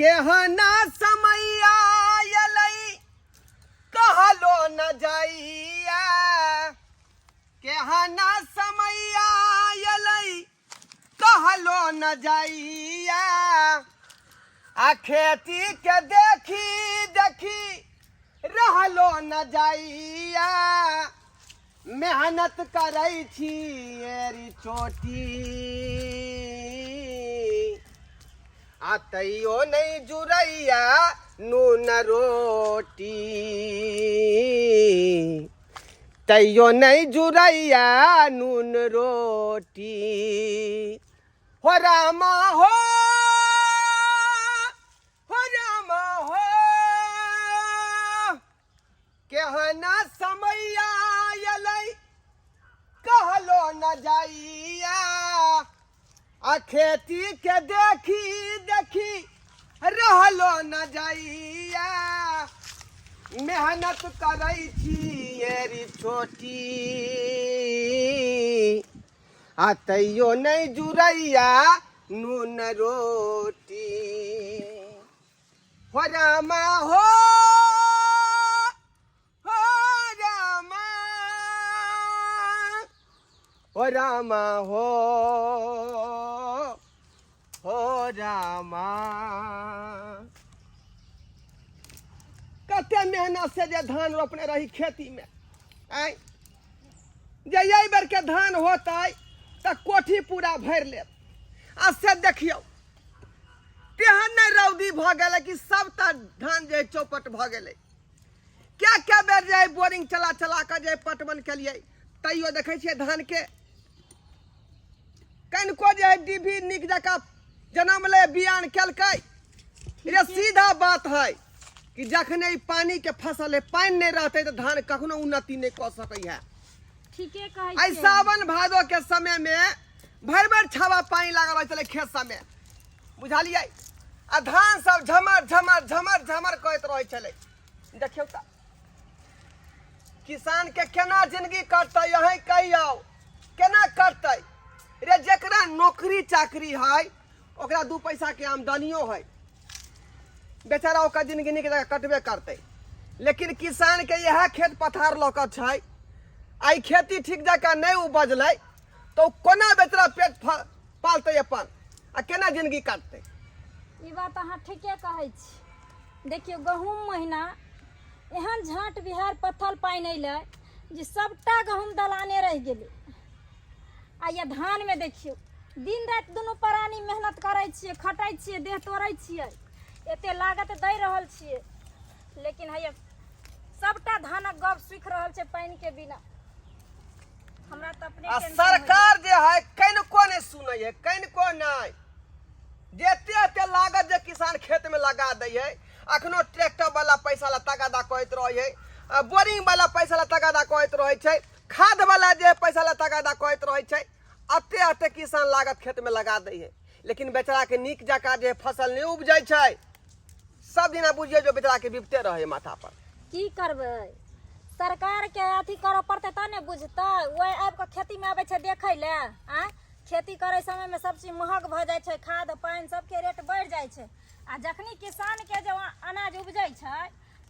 केहना समय आयलई कहलो न जाइया, केहना समय आयलई कहलो न जाइया। आ खेती के देखी देखी रहलो न जाइया। मेहनत करै छी एरी छोटी, आ तैयो नहीं जुड़ैया नून रोटी, तैयो नहीं जुड़ैया नून रोटी। हो रामा हो रामा हो, केहना समय आयलई कहलो न जाइया। आ खेती के देखी देखी रहलो न जाइया। मेहनत करै छी एरी छोटी, आ तैयो नहीं जुड़ैया नून रोटी। हो रामा हो रामा, हो रामा हो रामा। कते मेहनत से जे धान रोपने रही खेती में, आई जे यही बेर के धान होतै त कोठी पूरा भर ले। आ से देखियो तेहन नहीं रौदी भ गेलै कि सबटा धान जे चौपट भ गेलै। क्या बेर जे बोरिंग चला चला के जे पटवन के लिए, तैयो देखे छियै धान के कनिको जे डिभी निक जका जन्म ले बियान केलकै। ये सीधा बात है कि जखने पानी के फसल है, पानी नहीं रहते तो धान कखनो उन्नति नहीं कर सकै है। ठीके कहै आई सावन भादो के समय में भर भर छावा पानी लागल रहे चले खेत सब में, बुझलियै। आ धान सब झमर झमर झमर झमर कहत रहे चले। देखियो त किसान के केना जिंदगी कटतै, यही कहियो केना कटतै रे। जेकरा नौकरी चाकरी है ओकरा दू पैसा के आमदनियो है, बेचारा ओकर जिंदगी निक जगह कटबे करते। लेकिन किसान के यह खेत पथार लौक छै, आई खेती ठीक जगह नहीं उपजलै तो कोना बेचारा पेट पालते अपन, आ केना जिंदगी काटते। ई बात अहाँ ठीके कहै छी। देखियो गहूम महीना एहन झाट बिहार पत्थल पानि अयलै जे सबटा गहूम दलाने रह गेलै। आ ये धान में देखियो दिन रात दुनू प्राणी मेहनत करै छियै, खटै छियै, देह तोड़ै छियै, एते लागत दे रहल छियै, लेकिन है सबटा धानक गप सूख रहल छै पानि के बिना। हमरा त अपने सरकार जे है कनिको नहीं सुनै है, कनिको नहीं। जेते एते लागत जे किसान खेत में लगा दै है, अखनो ट्रैक्टर वाला पैसा ला तगादा कहत रहे है, बोरिंग वाला पैसा ला तगादा कहत रहे छै, खाद वाला जे पैसा ला तगादा कहत रहे छै। अते अते किसान लागत खेत में लगा दै है, लेकिन बेचारा के निक जका जे फसल नहीं उपजै छै, सब दिना बुझिए जो बेचारा के बिपते रहे माथा पर। की करबै, सरकार के अथी करऽ पड़तै तब ने बुझतै। वही आबि कऽ खेती में आबै छै देखै ले। आ खेती करे समय में सब चीज महग भ जाइ छै, खाद पानि सबके रेट बढ़ जाइ छै। आ जखनी किसान के जो अनाज उपजै छै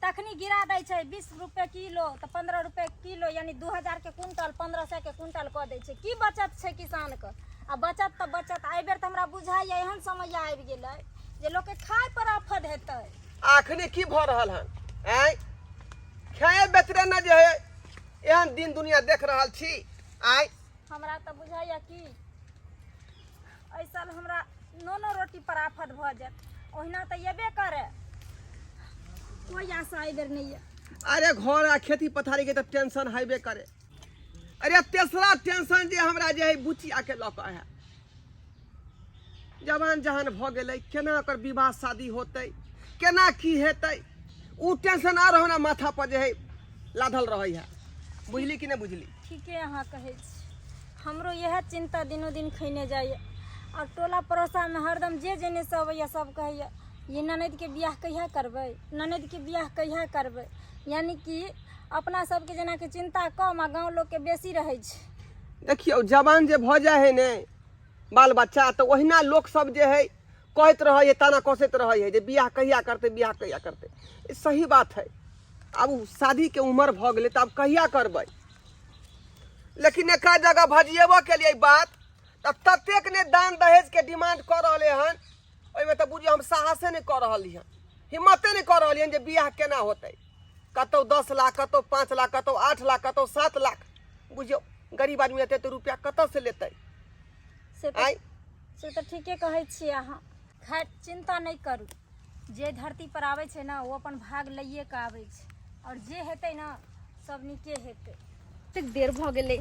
तखनी गिरा दै छै 20 रुपए किलो तो 15 रुपए किलो, यानी 2000 के क्विंटल 1500 के क्विंटल कऽ दै छै। की बचत छै किसान के? आ बचत तो बचत एहि बेर तो हमरा बुझाइया एहन समय आबि गेलै जे लोग के खाय पर आफत हेतै। आखनी की भ रहल हन, आय खाए बेचरे न जे है एहन दिन दुनिया देख रहल छी। आय हमरा तो बुझाइया कि एहि साल हमरा नोनो रोटी पर आफत भ जायत। ओहिना तो येबे करे, कोई आशा एहि बेर नहीं है। अरे घर आ खेती पथारी के तो टेंशन हेबे करे। अरे तेसरा टेंशन जे हमरा जे है बुचिया के लौक है, जवान जहान भ गेलै, केना ओकर विवाह शादी होतै, केना की हेतै, उ टेंशन आ रहो ना माथा पर जे है लाधल रहे है। बुझली कि नहीं बुझली? ठीके अहाँ कहै छी। हमरो यह चिंता दिनों दिन खैने जाइए। और टोला पड़ोसा में हरदम जे जेने से अबैया सब कहैया ये ननद के बियाह कहिया करबै, ननद के बियाह कहिया करबै। यानी कि अपना सबके जेना कि चिंता कम आ गाँव लोग के बेसी रहे छै। देखियो जवान जे भ जाए है ने बाल बच्चा, तो ओहिना लोग सब जे है कहत रहे ताना कसैत रहे जे बियाह कहिया करते बियाह कहिया करते। ई सही बात है। अब उ शादी के उम्र भ गेलै त अब कहिया करबै। लेकिन एक जगह भजिएबो के लिए बात त ततेक ने दान दहेज के डिमांड कर रहले हन, ओइमे त बुझियो हम साहसे नहीं कर रहली हन, हिम्मते नहीं कर रहली हन जे बियाह केना होतै। कतौ 10 लाख, कतौ 5 लाख, कतौ 8 लाख, कतौ 7 लाख। बुझियो गरीब आदमी एते तो रुपया कतऽ से लेतै। से तो ठीके कहै छियै अहाँ। खैर चिंता नहीं करू, जे धरती पर आबै छै ना वो अपन भाग लइए के आबै छै, और जे हेतै ना सब नीके हेतै। तक देर भ गेलै,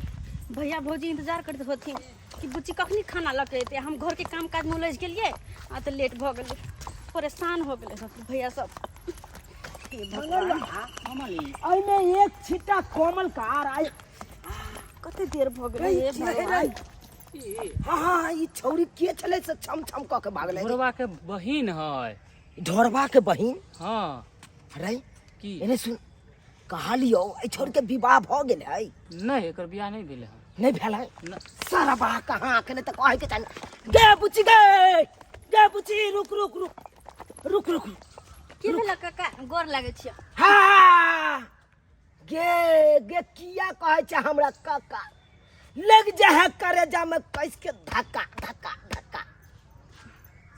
भैया भौजी इंतजार करते होथिन कि बुच्ची कखनी खाना लग एतै। हम घर के काम काज में उलझ गेलिए आ तो लेट भ गेलै, परेशान हो गेलै सब भैया सब। अइमे एक छिट्टा कोमल कार आय। कते देर भ गेलै ये भगवान। हाँ ई छौरी के छले से छम छम क के भागले। ढोरबा के बहिन है। ढोरबा के बहिन? हाँ। अरे की एने सुन, कहलियो ए छौरी के विवाह भ गेल है? नहीं, एकर बियाह नहीं भेले है। नहीं भेल है? न। सारा बा कहां के त कहे के चाहिए। गे बुच्ची गे बुच्ची रुक रुक रुक रुक रुक। की भेल काका, गोर लागे छियै। हाँ गे गे किया कहे छ हमरा काका, लग जा है करेजा में कैस के धक्का धक्का धक्का।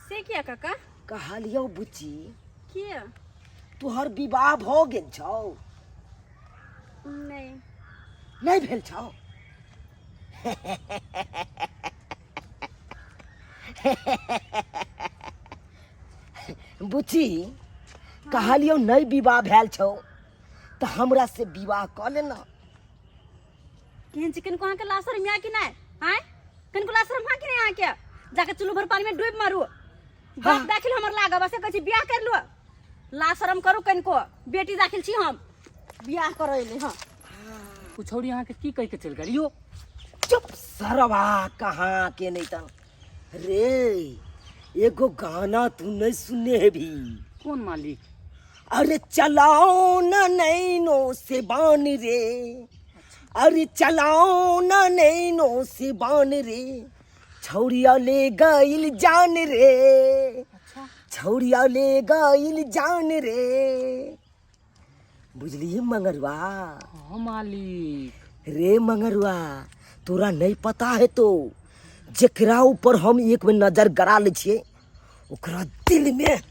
से किया काका? कहलियो बुच्ची किया? तोहर विवाह भ गेल छौ? नहीं नहीं भेल छौ? बुच्ची कहलियो नहीं विवाह भेल छौ तो हमरा से विवाह क लेना। केहन चिकन को के लासर में कि नहीं? हां कन को लासर में कि नहीं आ के जाके चुल्लू भर पानी में डूब मारू। बाप दाखिल हमर लागा बस कहै छी बियाह कर लो, लाशरम करू कन को। बेटी दाखिल छी हम, बियाह करैले। हां कुछौड़ी यहाँ के की कह के चल गेलियो? चुप सरवा कहाँ के नहीं तन रे। एगो गाना तू नहीं सुने है भी? कौन मालिक? अरे चलाओ ना नैनो से बान रे, अरे चलाओ ना नैनो से बान रे, छौरिया ले गइल जान रे। अच्छा। छौरिया ले गइल जान रे। बुझली मंगरुआ? हाँ मालिक। रे मंगरुआ तोरा नहीं पता है तो जेकरा ऊपर हम एक में नजर गड़ा ले छिए ओकरा दिल में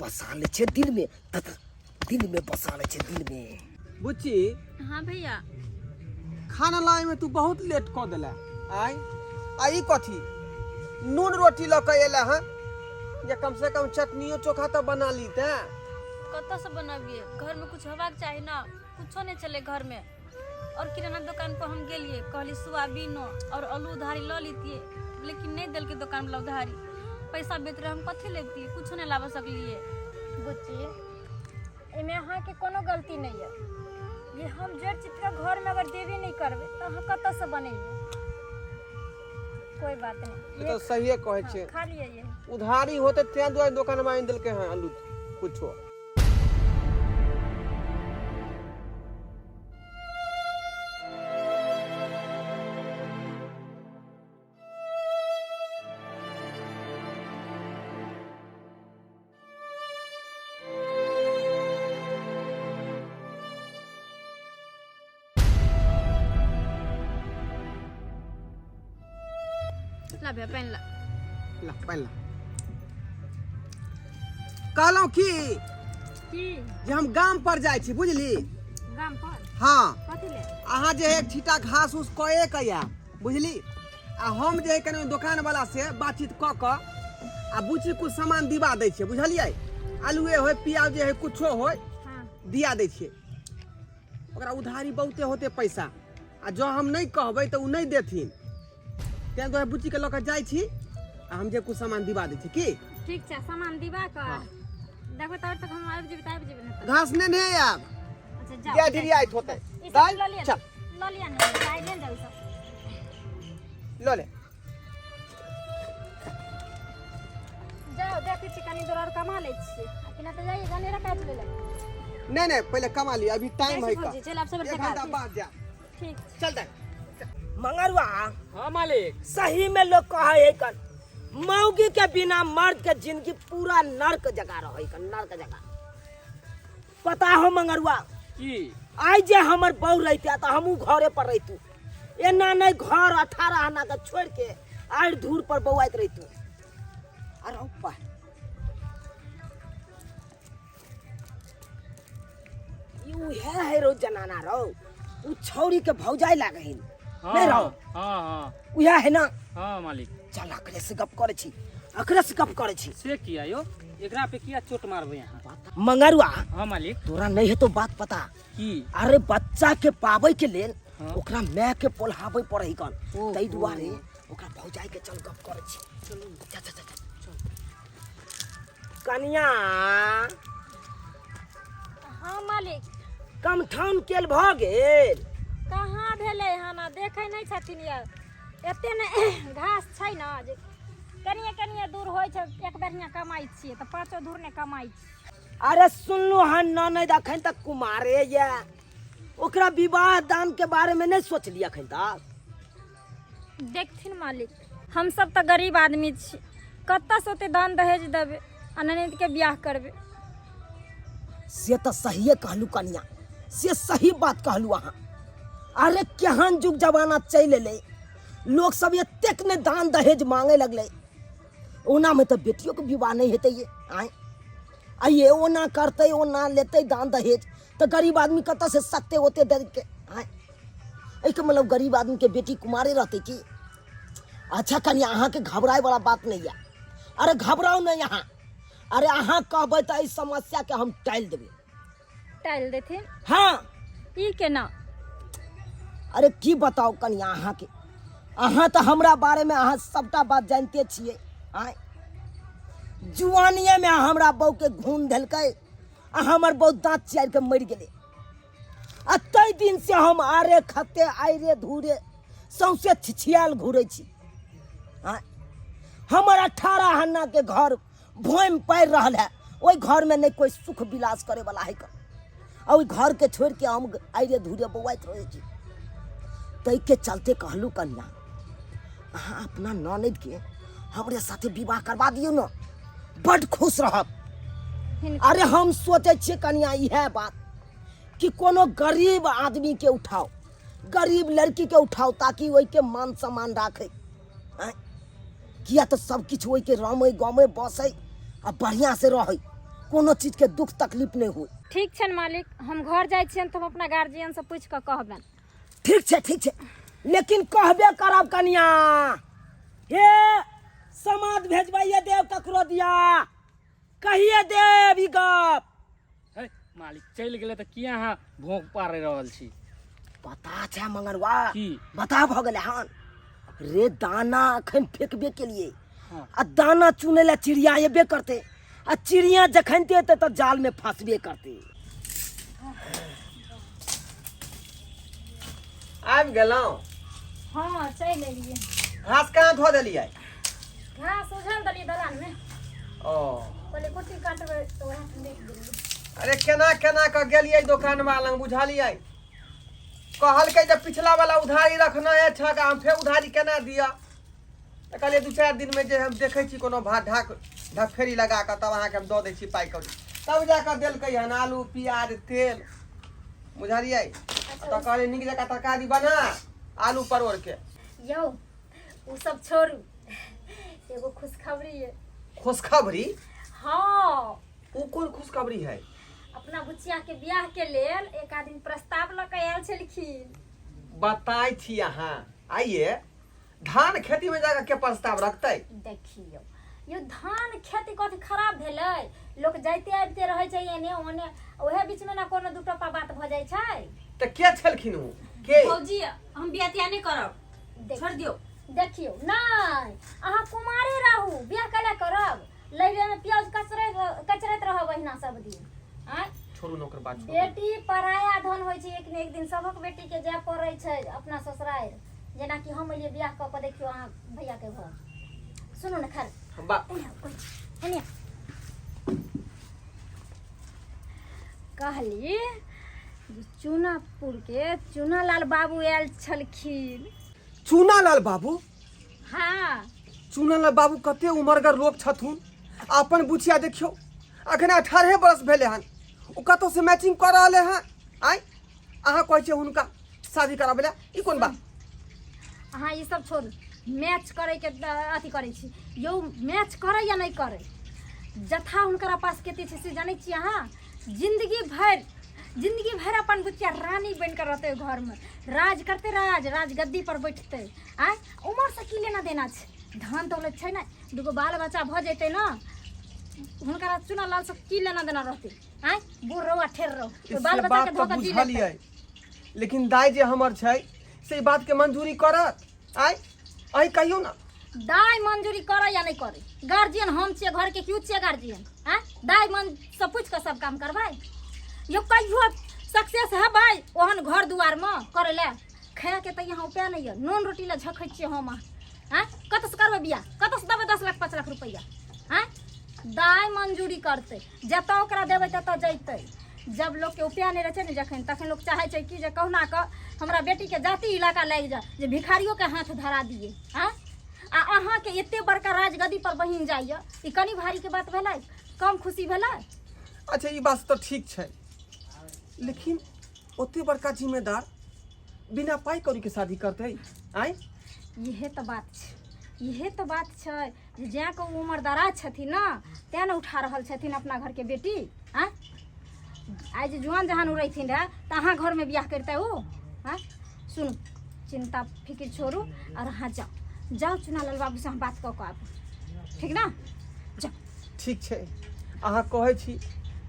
बसा ले छे, दिल में दिल में बसा ले छे, दिल में। बुच्ची हां भैया खाना लाए में तू बहुत लेट क देला। आई कथी नून रोटी ल के एला हन, या कम से कम चटनियो चोखा तो बना ली ते। कत से बनाबिए, घर में कुछ होबाक चाहिए ना, कुछो नहीं चले घर में। और किराना दुकान पर हम गेलिए, कहली सोयाबीन और आलू उधारी ल लीतिए, लेकिन नहीं दिल के दुकान वाला उधारी। पैसा बेच रहे हम कथी लेती, कुछो नहीं लावा सकलिए। बुच्ची एमे अहाँ के कोनो गलती नहीं है। ये हम जड़ चित्र घर में अगर देवी नहीं करबे तो हम कत से बनेंगे? कोई बात नहीं, ये तो सही कहे छे। खा लिए ये उधारी होते ते दुआरे दुकान में आइन देलके हैं आलू कुछो। ला भैया पहन ला। ला पहला कहलौं की जे हम गाम पर जाय छी, बुझली? गाम पर हाँ कथी ले? अहाँ जे एक छीटा घास उस कए कया, बुझली? आ हम जे कने दुकान वाला से बातचीत क क आ बुची कुछ सामान दिवा दै छियै, बुझलियै? आलूए होय प्याज जे है कुछो होय हां दिया दै छियै। ओकरा उधारी बहुते होते पैसा, आ जो हम नहीं कहबै तो उ नहीं देथिन। तें तो बुची के लक जाय छी आ हम जे कुछ सामान दिवा दै छी। की ठीक छै, सामान दिवा का देखो तब तक हम आबि जेबै नहीं। घास ने ने आब अच्छा जाओ या ढिरी आइत होते। ई सब दाल ल लिया, चल ल लिया नहीं जाय ले जाओ सब। लो ले। जाओ देखी छी कनी दूर और कमा ले छी, कि ना तो जाइए गनेरा काट ले ले। नहीं नहीं पहले कमा ली, अभी टाइम है का। चल आप सब 1 घंटा बाद जा। ठीक। चल दे। मंगरुआ हाँ मालिक। सही में लोग कहे है कन मौगी के बिना मर्द के जिंदगी पूरा नर्क जगह रही, नर्क जगह। पता हो मंगरुआ, की आई जे हमर बहू रहते तो हमू घरे पर रहतू, एना नहीं घर 18 आना के छोड़ के आड़ धूर पर बउआइत रहतू। अरे ऊपर यू है रो जनाना रो, उ छौरी के भौजाई लागहिन नहीं रहो। हाँ हाँ उया है ना। हाँ मालिक। चल अकरे से गप करे छी, अकरे से गप करे छी। से किया यो, एकरा पे किया चोट मारबे यहाँ? मंगरुआ हाँ मालिक। तोरा नहीं है तो बात पता की अरे बच्चा के पावे के लेल हाँ। ओकरा माय के पोल्हावे पड़े कन, ओहो। तई दुआरे ओकरा भौजाई के चल गप करे छी। चल चल चल कन्या हाँ मालिक। कमठान केल भ गेल। कहाँ भेलै हन देखै नहीं छथिन यार, एते ने घास छै ना जे कनिए कनिए दूर होइ छै, एक बेरिया कमाई छियै तऽ 5 दूर ने कमाई छी। अरे सुनलू हन ननद अखन तक कुमारे ये, ओकरा विवाह दान के बारे में नहीं सोचली अखन तक। देखथिन मालिक, हम सब तऽ गरीब आदमी छी, कतऽ से ओते दान दहेज देबै आ ननद के बियाह करबै। से तो सही कहलू कन्या, से सही बात कहलू अहाँ। अरे केहन जुग जमाना चल ले, लोग सब एतेक ने दान दहेज मांगे लगले, ओना में तो बेटियों के विवाह नहीं हेते ये आए आइए ओना करते ओना लेते दान दहेज, तो गरीब आदमी कत से सकते होते दे के आए। एक मतलब गरीब आदमी के बेटी कुमारे रहते की। अच्छा कन्या अहाँ के घबराए वाला बात नहीं है, अरे घबराओ नहीं यहाँ। अरे अहाँ कहबै तो इस समस्या के हम टाल देबै। टाइल देथिन? हाँ ई केना? अरे की बताओ कन्या अहाँ के, अहाँ तो हमरा बारे में अहाँ सबटा बात जानते छिए। आए जुआनिए में हमरा बहू के घून देलकै आ हमर बहू दांत चियार के मर गेलै। आ तै दिन से हम आरे खते आइरे धूरे सौंसे छिछियाल घूरे छी। आए हमर 18 हन्ना के घर भोम पड़ रहल है, ओई घर में नहीं कोई सुख विलास करे वाला है का, और ओई घर के छोड़ के हम आइरे धूरे बौआइत रहे छी। तै के चलते कहलू कन्या अहाँ अपना ननद के हमरे साथे विवाह करवा दियो ना, बड़ खुश रहब। अरे हम सोचे छे कन्या यह बात कि कोनो गरीब आदमी के उठाओ, गरीब लड़की के उठाओ, ताकि वही के मान सम्मान राखे। किया तो सब किछ वही के रमे गमे बसे आ बढ़िया से रहे, कोनो चीज के दुख तकलीफ नहीं हो। ठीक छन मालिक, हम घर जाइ छियन तो हम अपना गार्जियन से पूछ के कहबन। ठीक छे, लेकिन कहबे करब कन्या। हे समाद भेजबाइए देव ककरो दिया, कहिए देव ई गप। है मालिक चल गेले तो किया यहाँ भोंक पार रहल छी? पता छे मंगरवा की? बता भ गेले हन रे, दाना अखन फेंकबे के लिए हाँ। आ दाना चुने ला चिड़िया एबे करते, आ चिड़िया जखनते तो जाल में फंसबे करते। आबि गेलौं? हाँ चल एलिए। घास कहाँ धो देलियै? घास उझल दली दलान में, ओ पहले कुट्टी काटबै तो वहां से देख देलिए। अरे केना केना के गेलियै दुकान वाला लंग बुझलियै? कहलकै जे पिछला वाला उधारी रखना है छका, हम फेर उधारी केना दिया? तऽ कहलियै 2-4 दिन में जे हम देखै छी कोनो ढक फेरी लगा के तब अहाँके हम दऽ दै छी पाइ कौड़ी। तब जाके देलकै हन आलू प्याज तेल, बुझलियै? तऽ कहलियै नीक जकाँ तरकारी बना आलू परोड़ के। यौ उ सब छोड़ू, एगो खुशखबरी है। खुशखबरी? हाँ उ कोन खुशखबरी है? अपना बुचिया के बियाह के लेल एक आदमी प्रस्ताव लऽ के आयल छलखिन। बताई छी अहाँ आइए धान खेती में जाकर के प्रस्ताव रखते? देखियो यो धान खेती कथी खराब भेलै, लोग जाइते आबिते रहै छै एने ओने, ओहे बीच में ना कोनो दू टपा बात भ जाइ छै। तऽ के छलखिन उ? के? भौजी हम बियाह तियाह नहीं करब, छोड़ दियो। देखियो नहीं, अहाँ कुमारे रहू, बियाह कले करब, लैले में प्याज कचरैत रहब अहिना सब दिन। आय छोड़ू नौकर बात छोड़ू। बेटी पराया धन होइ छै, एक ने एक दिन सबक बेटी के जाय पड़ै छै अपना ससुराल। जेना कि हम एलिए बियाह कऽ के, देखियो अहाँ भैया के घर, सुनू ने खाली कहली चूनापुर के चूनालाल बाबू आयल छलखिन। चूनालाल बाबू? हाँ चुनल बाबू कते उमरगर लोग छथुन अपन बुचिया देखियो अखन 18 बरस भेले हन ओ कतौ से मैचिंग कर रहले हन आइ अहाँ कहै छै हुनका शादी कराबे ला ई कोन बात अहाँ ये सब छोड़ू मैच करे के अथी करे छी यौ मैच करे या नहीं करे जथा हुनकरा पास कते छै से जानै छी अहाँ जिंदगी भर अपन बुचिया रानी बन कर रहते घर में राज करते राज गद्दी पर बैठते आय उम्र से की लेना देना छै धन दौलत छै ना दुगो बाल बच्चा भ जैते ना हुनकरा चुना लाल से की लेना देना रहते आय बूढ़ रहो ठेर रहो बाल बच्चा के धोखा दी लेते लेकिन दाई जे हमर छै से बात के मंजूरी करत आय अही कहियो ना दाई मंजूरी करे या नहीं करे गार्जियन हम छियै घर के क्यों छियै गार्जियन हैं दाई मन सब पूछ के सब काम करबै यो कहियो सक्सेस है भाई ओहन घर दुआर में करे ले खाए के त यहाँ उपाय नहीं है नून रोटी ले झखै छियै हम हैं कत से करबै बियाह कत से देबै 10 लाख 5 लाख रुपया हैं दाई मंजूरी करते जतऽ ओकरा देबै ततऽ जैतै जब लोग के उपाय नहीं रहे ने जखन तखन लोग चाहे छै कि जे कहुना के हमरा बेटी के जाति इलाका लागि जा जे भिखारियों के हाथ धरा दिए हैं आ अहाँ के एते बड़का राजगद्दी पर बहिन जाइए ई कनी भारी के बात भेलै कम खुशी भेलै अच्छा ई बात तो ठीक छै लेकिन ओते बड़का जिम्मेदार बिना पाई कौड़ी के शादी करते आय इहे तो बात छै जे जै के उम्र दराज छथिन ना तै ने उठा रहल छथिन अपना घर के बेटी हैं आइ जे जुआन जहान उड़ैथिन रहे तऽ अहाँ घर में बियाह करते हो हैं सुनू चिंता फिक्र छोड़ू और अहाँ जाओ चुनालाल बाबू से हम बात कऽ के आबू ठीक ना जाओ ठीक छै अहाँ कहै छी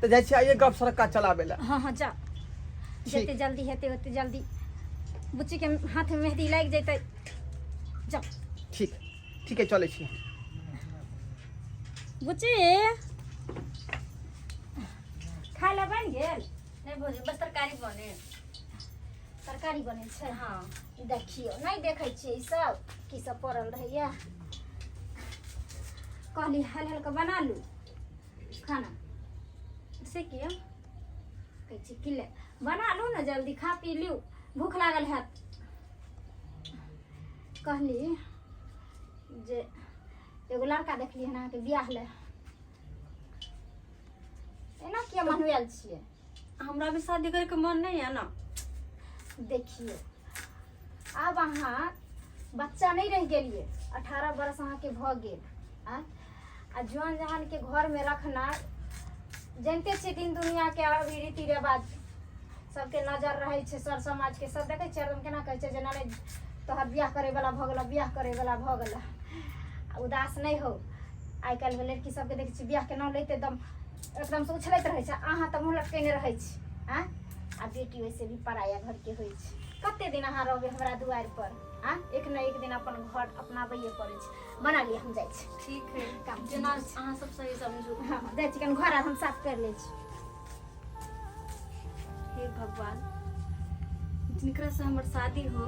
तऽ जाइ छी आइए गप सड़का चलाबे ला हाँ जाओ जते जल्दी हेतै ओते जल्दी बुच्ची के हाथ में मेहंदी लागि जेतै जाओ ठीक है चलै छी बुच्ची खाय ला बनि गेल नहीं भोजन बस तरकारी बने छै हाँ देखियो नहीं देखे छियै ई सब की सब पड़ल रहैया कहली हल के बना लू खाना से किया कहै छी कि ले बना लू ना जल्दी खा पी लू भूख लागल हैत कहली जे एगो लड़का देखली हन अहाँके बियाह ले एना किया मनवेल छियै हमरा भी शादी करे के मन नहीं है ना देखिए अब अहाँ बच्चा नहीं रह गेलिए 18 बरस अहाँ के भ गेल आ जवान जहान के घर में रखना जानते छी दिन दुनिया के अभी रीति रिवाज सबके नजर रहे छै सर समाज के सब देखे छियै केना कहै छै जे नहि तोहर बियाह करे वाला भ गेला उदास नहीं हो आइ काल्हि में लड़की सबके देखे छी बियाह के नाम लेते एकदम से उछलैत रहे छै अहाँ तऽ मुँह लटकेने रहे छी आ बेटी वैसे भी पराया घर के होइ छै कते दिन अहाँ रहबै हमरा दुआर पर एक न एक दिन अपन घर अपनाबैये पड़ै छै बना लिअ हम जाइ छी ठीक है काम जेना अहाँ सब सही समझू हाँ जाइ छी कनि घर आर हम साफ कर लै छी हे भगवान जिनकरा से हमर शादी हो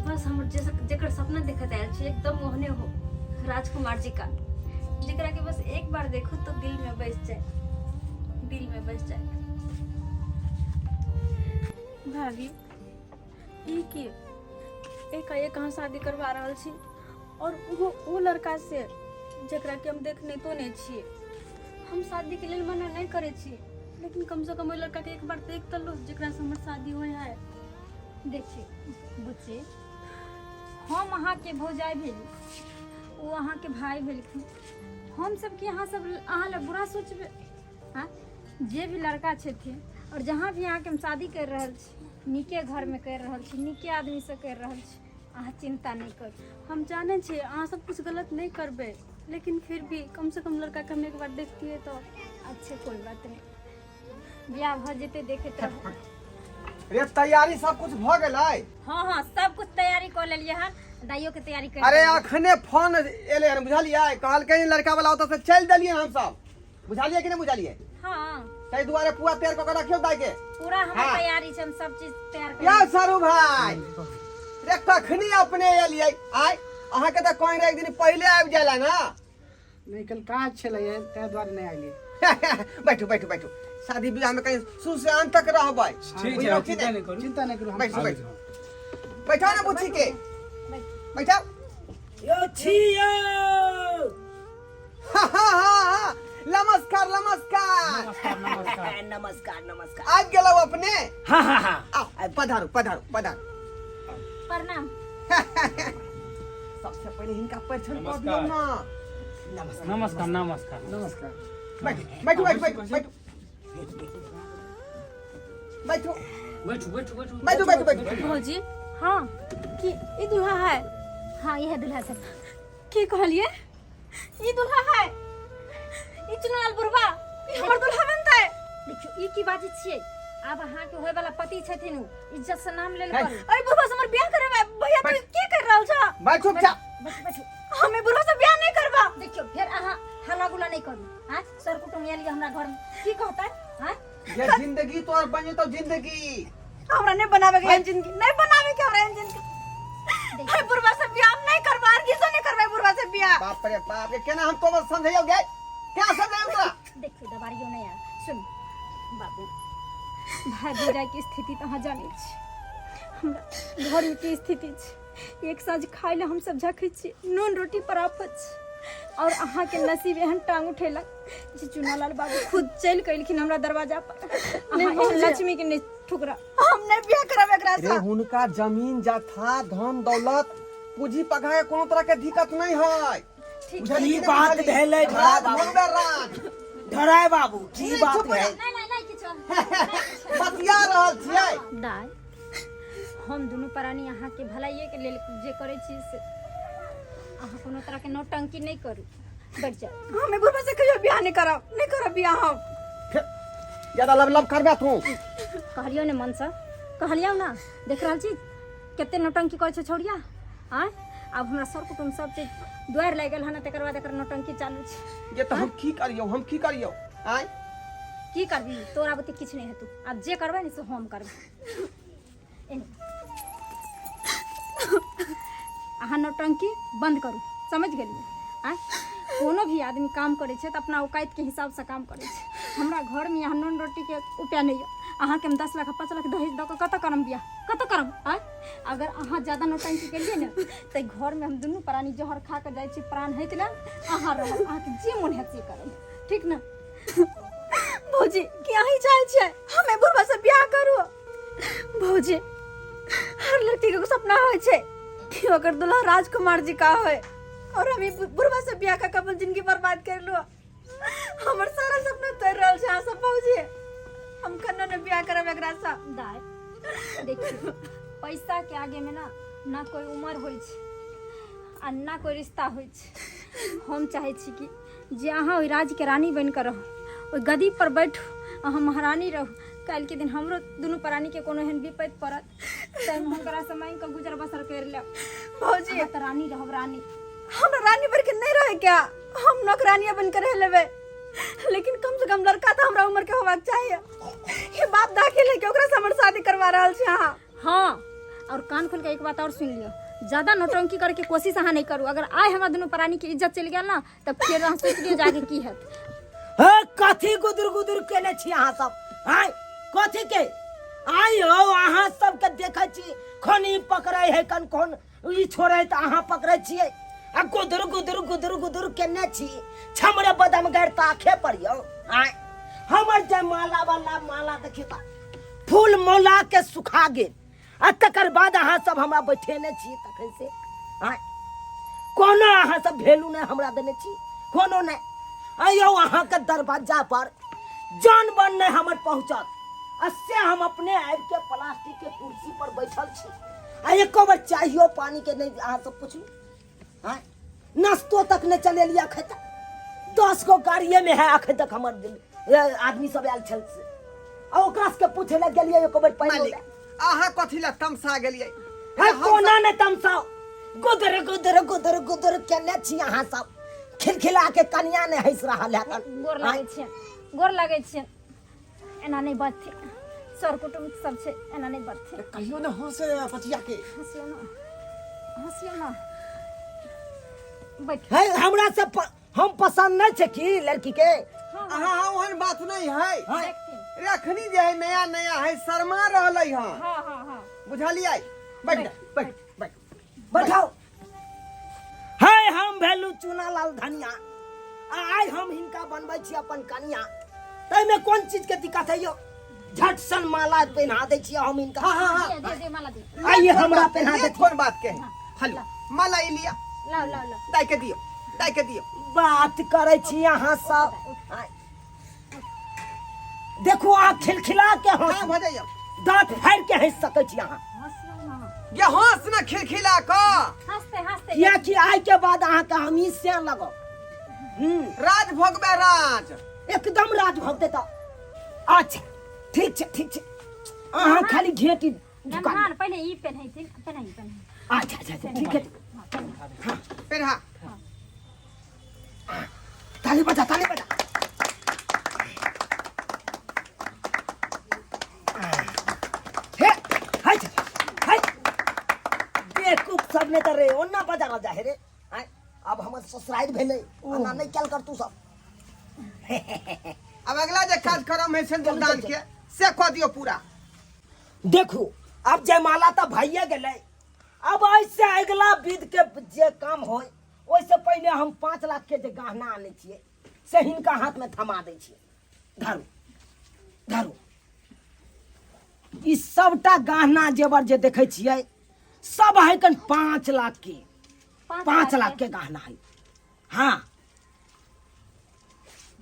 बस हमर जेकर सपना देखत आयल छै एकदम ओहने हो राजकुमार जी का जेकरा के बस एक बार देखो तो दिल में बस जाए भाभी ई के एक कहाँ शादी करवा रहल छी और वो लड़का से जेकरा के हम देख नहीं तो नहीं छिए हम शादी के लिए मना नहीं करे छी लेकिन कम से कम वो लड़का के एक बार देख तो लो जेकरा से हमर शादी होय है देखिए बुच्ची हम अहाँ के भौजाई भेली वो अहाँ के भाई भेलखिन हम सब के अहाँ सब अहाँ ले बुरा सोचबे हाँ जे भी लड़का छथिन और जहाँ भी अहाँ के हम शादी कर रहल छी नीके घर में कर रहल छी नीके आदमी से कर रहल छी अहाँ चिंता नहीं कर हम जाने छे अहाँ सब कुछ गलत नहीं करबे लेकिन फिर भी कम से कम लड़का के हम एक बार देखतिए तो अच्छे कोई बात नहीं बियाह भ जेते देखैत रहो रे तैयारी सब कुछ भ गेलै हाँ सब कुछ तैयारी कर लेलिए हन दाइयो के तैयारी कर अरे अखने फोन एले हन बुझलियै कहलकै लड़का वाला ओतऽ से चल देलियै हम सब बुझलियै कि नहीं बुझलियै हाँ ताहि दुआरे पूरा तैयार कऽ के रखियौ दाइ के पूरा हमर तैयारी छै हम सब चीज तैयार कर या सारू भाई रे कखनी अपने एलियै आइ अहाँ के तऽ कोई एक दिन पहले आबि जाला ना नहीं कल काज छलै तै दुआरे नहीं आइली बैठू शादी ब्याह में कहीं शुरू से अंत तक रहबै ठीक है चिंता नहीं करू हम बैठो ना बुच्ची के बैठो यो छियो नमस्कार नमस्कार नमस्कार नमस्कार नमस्कार आज गेलो अपने हाँ हाँ हाँ आओ पधारो पधारो पधारो प्रणाम। सबसे पहले इनका परिचय कर नमस्कार। दियो ना। नमस्कार नमस्कार नमस्कार। बैठो बैठो बैठो बैठो बैठो बैठो बैठो बैठो बैठो बैठो बैठो भौजी हाँ कि ई दुल्हा है? हाँ यह दुल्हा सब। की कहलिए? ई दुल्हा है? ई चुनाल बुढ़वा ई हमर दुल्हा बनता है? देखियो ई की बात छियै। अब अहाँ के होय वाला पति छथिन उ, इज्जत से नाम लेल करू। अरे बुढ़वा से हमर बियाह करे भैया तू की कर रहल छ? बैठो चुपचाप बैठो बैठो। हमें बुढ़वा से बियाह नहीं करबा। देखियो फिर अहाँ हल्ला गुला नहीं करू। हां सर कुटुम आयल हमरा घर में की कहता है? हां ये जिंदगी तोर बनी तो जिंदगी हमरा नहीं बनावे के जिंदगी नहीं बनावे के हमरा जिंदगी। हाय बुढ़वा से बियाह नहीं करबा और किसो नहीं करबा बुढ़वा से बियाह। बाप रे बाप ये केना हम तो समझाइयो गे क्या समझाइयो तोरा देखियो दबारियो नहीं यार। सुन बाबू भाई भौजाई की स्थिति तो अहाँ जानै छी। हमरा घर की स्थिति छै। एक साँझ खाय ले हम सब झखै छी, नून रोटी पर आफत छै। और अहाँ के नसीब एहन टांग उठेलक जे चुनालाल बाबू खुद चल कइलखिन हमरा दरवाजा पर। अहाँ एहन लक्ष्मी के नहीं ठुकरा। हम नहीं बियाह करब एकरा रे से। हुनका जमीन जाथा धन दौलत पूंजी पका के कोनो तरह के दिक्कत नहीं है की बात भेलै राज बाबू बोलबे राज धराय बाबू की बात भेल नहीं नहीं नहीं किछो बतिया रहल छियै दाय हम दुनू प्राणी अहाँ के भलाइए के लेल जे करै छी से अहाँ कोनो तरह के नौटंकी नहीं करू। बैठ जाओ। हमें बुढ़वा से कहियो बियाह नहीं करब बियाह हम। ज्यादा लब लब करबे तू कहलियो ने मन से कहलियो ना देख रहल छी कते नौटंकी करै छै छौड़िया। आय अब हमरा सर कुटुम सब चीज द्वार लाग गेल हन तकर बाद एकर नौटंकी चालू छै। ये तो हम की करियो आय की करबी तोरा बुते किछ नहीं हेतु। अब जे करबै ने से हम करबै। अहाँ नौटंकी बंद करू समझ गेलिए। आय कोनो भी आदमी काम करे छै तो अपना औकात के हिसाब से काम करे छै। हमरा घर में यहाँ नून रोटी के उपाय नहीं है। अहाँ के हम 10 लाख 5 लाख दहेज दऽ के कत करम बियाह कत करम। आय अगर अहाँ ज्यादा नौटंकी केलिए ने तो घर में हम दुनू प्राणी जहर खा के जाइ छी प्राण हइत ले अहाँ रहब अहाँ के जे मन हेत से करब ठीक ना। भौजी कि अहीं चाहे छै हमें बुढ़वा से बियाह करू? भौजी हर लड़की के सपना होय छै कि ओकर दुल्हा राजकुमार जी का होय और हम बुढ़वा से बियाह का कबल जिंदगी बर्बाद कर लो। हमर सारा सपना तोड़ रहल छै सब भौजी। हम कन्ना ने बियाह करब एकरा से। दाय देखियो पैसा के आगे में ना कोई उम्र होइ छै आ ना कोई रिश्ता होइ छै। हम चाहे छी कि जे अहाँ ओइ राज के रानी बन कर रहू ओइ गदी पर बैठू अहाँ महारानी रहू। काल के दिन हमरो दुनू प्राणी के कोनो एहन विपत्ति पड़त तै हुनकरा से मांग के गुजर बसर कर लेब। भौजी अहाँ त रानी रहब रानी। हम रानी बन के नहीं रहे क्या? हम नौकरानिया बन के रह लेबे लेकिन कम से कम लड़का तो हमरा उम्र के होबाक चाहिए। ये बात दाखिल है कि ओकरा से हमर शादी करवा रहल छी अहाँ। हाँ और कान खोल के एक बात और सुन लियो ज्यादा नौटंकी करे के कोशिश अहाँ नहीं करू। अगर आय हमरा दुनू प्राणी के इज्जत चल गेल ना तब फिर अहाँ सोच लियो जाके की हैत। हे कथी गुदुर गुदुर केने छी अहाँ सब? हाय कथी के आई हो अहाँ सब के देखै छी खनी पकड़ै है कन कोन ई छोड़ै त अहाँ पकड़ै छियै आ गुदुर गुदुर गुदुर गुदुर केने छी छमरे बदम गैर ताखे पड़ियो। आय हमर जे माला वाला माला देखि त फूल मोला के सुखा गेल आ तकर बाद अहाँ सब हमरा बैठेने छी तखन से। आय कोनो अहाँ सब भेलू ने हमरा देने छी कोनो ने। आयो अहाँ के दरवाजा पर जान बन ने हमर पहुंचत असे हम अपने आबि के प्लास्टिक के कुर्सी पर बैठल छी आ एको बार चाहियो पानी के नहीं अहाँ सब पूछू। हाँ नाश्तो तक ने चले लिया खेता 10 गो गाड़िए में है अखन तक हमर आदमी सब आयल छल से आ ओकरा से पूछे ले गेलिए एको बार पानी मालिक अहाँ कथी ला तमसा गेलियै है कोना ने तमसाओ गुदर गुदर गुदर गुदर केने छी अहाँ सब खिलखिला के कन्या ने हंस रहल है। गोर लागै छै एना नहीं बजथे सर कुटुम सब छै एना नहीं बजथे। कहियो ने हंसे पतिया के हंसियो ना बैठ। है हमरा से हम पसंद नहीं छे की लड़की के। अहाँ ओहन बात नहीं है देखथिन। रखनी जे है नया नया है शर्मा रहलै हँ हाँ बुझलियै। बैठ बैठ बैठ बैठाओ हम भेलू चूना लाल धनिया आइ हम हिनका बनबै छी अपन कनिया तैमे कोन चीज के दिक्कत है यो झट सन माला पहना दे छी हम इनका दे माला दे आइए हमरा पहना ये दे कौन बात के है हेलो माला ई लिया लाओ लाओ लाओ दाई के दियो दाई के दियो बात करे छी यहाँ सब आइ। देखो आँख खिलखिला के हां हंस भजाइयो दांत फाड़ के हंस सकै छी अहाँ ये हंस ना खिलखिला का हंसते हंसते किया कि आइ के बाद अहाँ के हम ई से लगो राज भोगबे राज एकदम राज भोग देता अच्छा ठीक छै अहाँ खाली घेटी दुकान नमहान पहले ई पहनै थी पहनै अच्छा ठीक है फिर हां ताली बजा हे हाय बेवकूफ सब ने रे ओन्ना बजा जा रे आय अब हमर ससुराल भेलै ओना नहीं चल कर तू सब अब अगला जे काज करम है सिंदूर दान के से कह दियो पूरा देखू अब जयमाला तो भइए गेलै अब ऐसे अगला विध के जे काम होय ओइसे पहले हम 5 लाख के जे गहना आने छिए से हिनका हाथ में थमा दै छिए धरू ई सबटा गहना जेवर जे देखै छियै सब है कन 5 लाख के 5 लाख के गहना है हाँ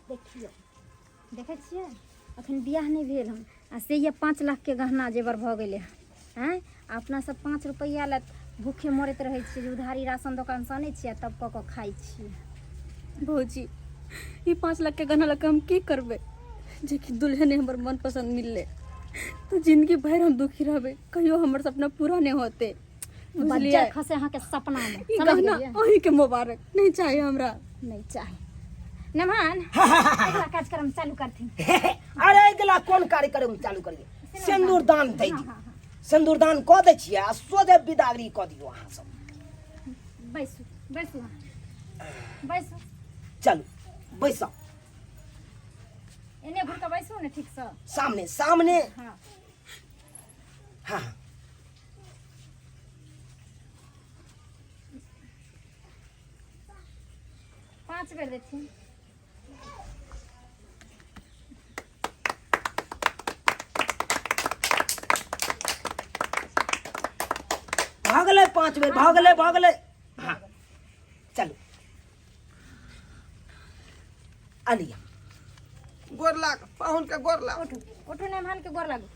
देखियो देखै छियै अखन बियाह नहीं भेल हम आ से ये 5 लाख के गहना जेवर भ गेले हैं अपना सब 5 रुपया ले भूखे मरैत रहै छियै जे उधारी राशन दुकान से आनै छियै तब कऽ खाइ छियै भौजी ये 5 लाख के गहना लग हम की करबे जे कि दुल्हे ने हमर मन पसंद मिलले तो जिंदगी भर हम दुखी रहबे कहियो हमर सपना पूरा नहीं होते बच्चा खसे अहाँ के सपना में ई समझ गहना गेलियै अहीं के मुबारक नहीं चाहिए हमरा नहीं चाहे नमहान अगला कार्यक्रम चालू करथिन अरे अगला कोन कार्यक्रम चालू करिए सिंदूर दान दे दियो सिंदूर दान कऽ दै छियै आ सोझे बिदागरी कऽ दियो अहाँ सब बैसू चलू बैसो एने घुर के बैसू ने ठीक से सामने हाँ हाँ पाँच बेर देथिन भागले 5 बेर भागले हाँ चलो आलिया गोर लाग पाहुन के गोर लाग उठू नमहान के गोर लागू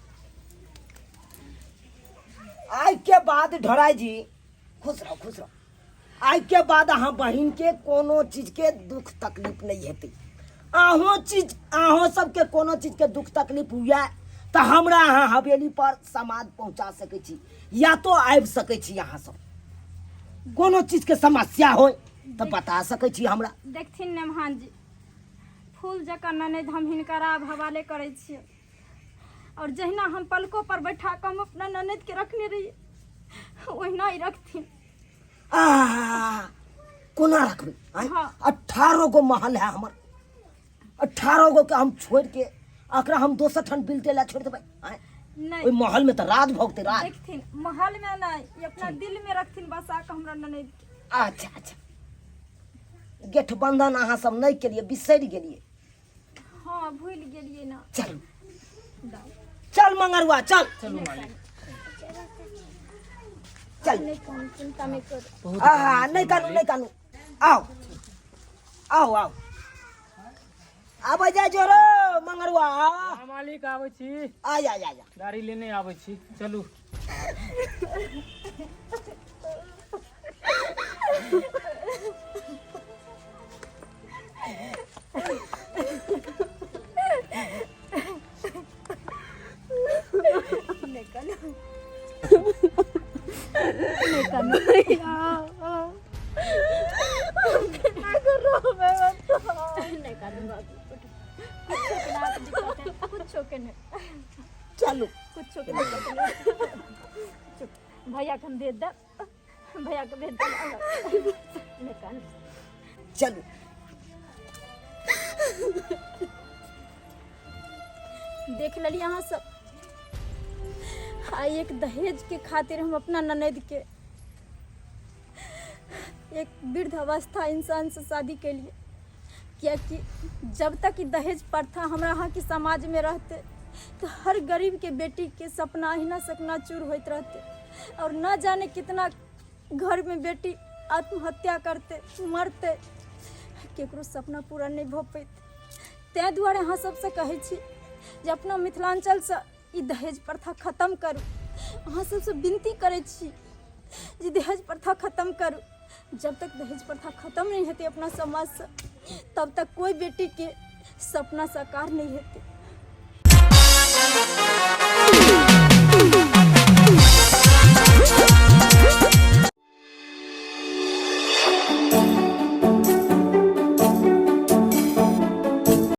आज के बाद ढोराई जी खुश रहो आज के बाद अहाँ बहिन के कोनो चीज के दुख तकलीफ नहीं हेतै अहों सबके कोनो चीज के दुख तकलीफ हुआ तो हमरा अहाँ हवेली पर समाद पहुंचा सकै छी या तो आबि सकै छी अहाँ सब कोनो चीज के समस्या होय तो बता सकै छी हमरा देखथिन नमहान जी फूल जका ननद हम हिनकरा हवाले करै छियै और जहिना हम पलकों पर बैठा के हम अपना ननद के रखने रहिए ओहिना ही रखथिन कोना रखबै हाँ। 18 गो महल है हमर 18 गो के हम छोड़ के अकरा हम दोसर ठन बिलते ला छोड़ देबै नहीं ओइ महल में तो राज भोगते राज देखथिन महल में नहीं ये अपना दिल में रखथिन बसा के हमरा ननद के अच्छा गठबंधन अहाँ सब नहीं केलिए बिसरि गेलिए हाँ भूल गेलिए ना चल मंगरुआ चल चल नहीं कौन चिंता नहीं कर नहीं कानू आओ आबै जा जोरो मंगरुआ हाँ मालिक आबै छी आ जा गाड़ी लेने आबै छी चलू चलो भैया के हम दे दे भैया के दे दे चलो देख लिया अहाँ सब आई एक दहेज के खातिर हम अपना ननद के एक वृद्ध अवस्था इंसान से शादी के लिए, क्योंकि जब तक कि दहेज प्रथा हमारा यहाँ के समाज में रहते तो हर गरीब के बेटी के सपना ही ना सकना चूर होते रहते और न जाने कितना घर में बेटी आत्महत्या करते मरते, केकरो सपना पूरा नहीं भ पैते। तै दुआरे अहाँ सबसे कहै छी जे अपना मिथिलांचल से ई दहेज प्रथा खत्म करू। अहाँ सबसे विनती करै छी जे दहेज प्रथा खत्म करू। जब तक दहेज प्रथा खत्म नहीं हेतै अपना समाज से, तब तक कोई बेटी के सपना साकार नहीं हेतै।